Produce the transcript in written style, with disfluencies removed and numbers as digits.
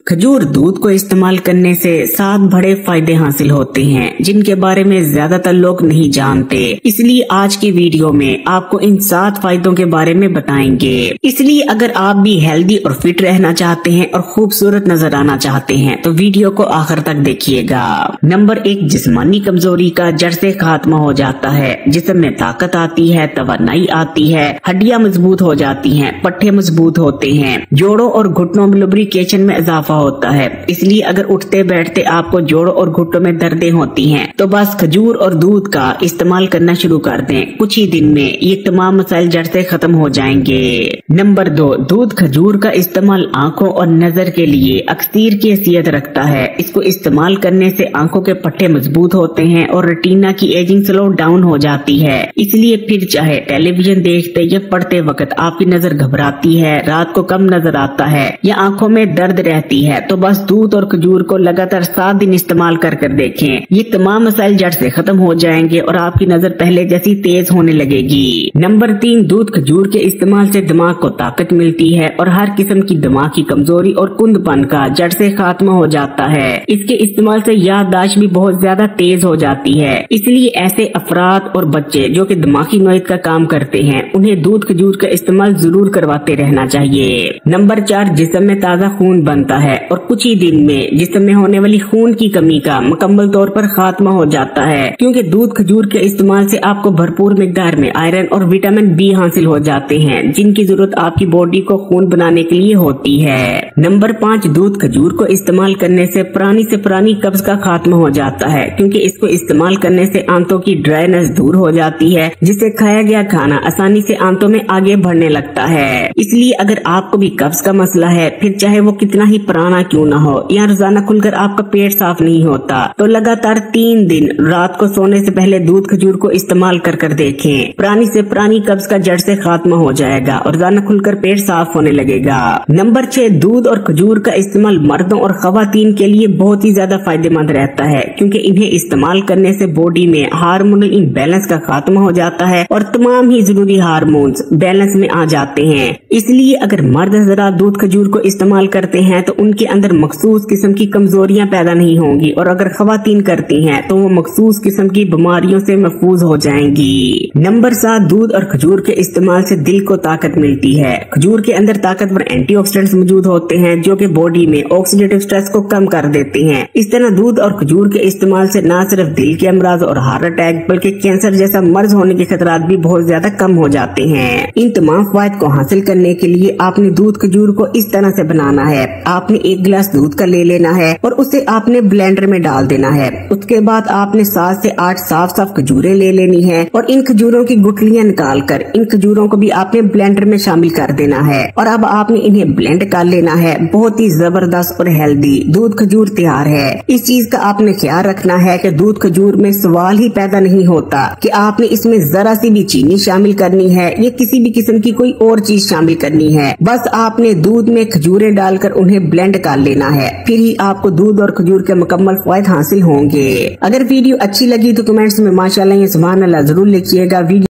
खजूर दूध को इस्तेमाल करने से 7 बड़े फायदे हासिल होते हैं जिनके बारे में ज्यादातर लोग नहीं जानते। इसलिए आज की वीडियो में आपको इन 7 फायदों के बारे में बताएंगे। इसलिए अगर आप भी हेल्दी और फिट रहना चाहते हैं और खूबसूरत नजर आना चाहते हैं तो वीडियो को आखिर तक देखिएगा। नंबर 1, जिस्मानी कमजोरी का जड़ से खात्मा हो जाता है। जिस्म में ताकत आती है, तवानाई आती है, हड्डियां मजबूत हो जाती हैं, पट्टे मजबूत होते हैं, जोड़ों और घुटनों में लुब्रिकेशन में इजाफा होता है। इसलिए अगर उठते बैठते आपको जोड़ों और घुटनों में दर्दें होती हैं तो बस खजूर और दूध का इस्तेमाल करना शुरू कर दें। कुछ ही दिन में ये तमाम मसाइल जड़ से खत्म हो जाएंगे। नंबर 2, दूध खजूर का इस्तेमाल आंखों और नजर के लिए अक्सीर की हैसियत रखता है। इसको इस्तेमाल करने से आंखों के पट्टे मजबूत होते हैं और रेटिना की एजिंग स्लो डाउन हो जाती है। इसलिए फिर चाहे टेलीविजन देखते या पढ़ते वक्त आपकी नजर घबराती है, रात को कम नजर आता है या आंखों में दर्द रहती है तो बस दूध और खजूर को लगातार 7 दिन इस्तेमाल कर देखें। ये तमाम मसाइल जड़ से खत्म हो जाएंगे और आपकी नजर पहले जैसी तेज होने लगेगी। नंबर 3, दूध खजूर के इस्तेमाल से दिमाग को ताकत मिलती है और हर किस्म की दिमाग की कमजोरी और कुंदपन का जड़ से खात्मा हो जाता है। इसके इस्तेमाल से याददाश्त भी बहुत ज्यादा तेज हो जाती है। इसलिए ऐसे अफराद और बच्चे जो कि दिमागी नोयत का काम करते हैं उन्हें दूध खजूर का इस्तेमाल जरूर करवाते रहना चाहिए। नंबर 4, जिस्म में ताज़ा खून बनता है और कुछ ही दिन में जिस्म में होने वाली खून की कमी का मुकम्मल तौर पर खात्मा हो जाता है, क्योंकि दूध खजूर के इस्तेमाल से आपको भरपूर मिकदार में आयरन और विटामिन बी हासिल हो जाते हैं जिनकी जरूरत आपकी बॉडी को खून बनाने के लिए होती है। नंबर 5, दूध खजूर को इस्तेमाल करने से पुरानी कब्ज का खात्मा हो जाता है, क्योंकि इसको इस्तेमाल करने से आंतों की ड्राइनेस दूर हो जाती है जिससे खाया गया खाना आसानी से आंतों में आगे बढ़ने लगता है। इसलिए अगर आपको भी कब्ज का मसला है, फिर चाहे वो कितना ही पुराना क्यों ना हो या रोजाना खुलकर आपका पेट साफ नहीं होता, तो लगातार 3 दिन रात को सोने से पहले दूध खजूर को इस्तेमाल कर देखें। पुरानी से पुरानी कब्ज का जड़ से खात्मा हो जाएगा और रोजाना खुलकर पेट साफ होने लगेगा। नंबर 6, दूध और खजूर का इस्तेमाल मर्दों और खवातीन के लिए बहुत ही ज्यादा फायदेमंद रहता है, क्योंकि इन्हें इस्तेमाल करने से बॉडी में हार्मोनल इम्बैलेंस का खात्मा हो जाता है और तमाम ही जरूरी हार्मोन्स बैलेंस में आ जाते हैं। इसलिए अगर मर्द हज़रात दूध खजूर को इस्तेमाल करते हैं तो उनके अंदर मखसूस किस्म की कमजोरियां पैदा नहीं होंगी और अगर खवातीन करती हैं तो वो मखसूस किस्म की बीमारियों से महफूज हो जाएंगी। नंबर 7, दूध और खजूर के इस्तेमाल से दिल को ताकत मिलती है। खजूर के अंदर ताकतवर एंटीऑक्सीडेंट्स मौजूद होते हैं जो कि बॉडी में ऑक्सीडेटिव स्ट्रेस को कम कर देते हैं। इस तरह दूध और खजूर के इस्तेमाल से न सिर्फ दिल के अमराज और हार्ट अटैक बल्कि कैंसर जैसा मर्ज होने के खतरात भी बहुत ज्यादा कम हो जाते हैं। इन तमाम फायदे को हासिल करने के लिए आपने दूध खजूर को इस तरह से बनाना है। आपने 1 गिलास दूध का ले लेना है और उसे आपने ब्लेंडर में डाल देना है। उसके बाद आपने 7 से 8 साफ खजूरें ले लेनी है और इन खजूरों की गुठलियां निकाल कर इन खजूरों को भी आपने ब्लेंडर में शामिल कर देना है और अब आपने इन्हें ब्लेंड कर लेना है। बहुत ही जबरदस्त और हेल्दी दूध खजूर तैयार है। इस चीज का आपने ख्याल रखना है कि दूध खजूर में सवाल ही पैदा नहीं होता कि आपने इसमें जरा सी भी चीनी शामिल करनी है या किसी भी किस्म की कोई और चीज शामिल करनी है। बस आपने दूध में खजूरें डालकर उन्हें ब्लेंड कर लेना है, फिर ही आपको दूध और खजूर के मुकम्मल फायदे हासिल होंगे। अगर वीडियो अच्छी लगी तो कमेंट्स में माशाअल्लाह या सुभान अल्लाह जरूर लिखिएगा।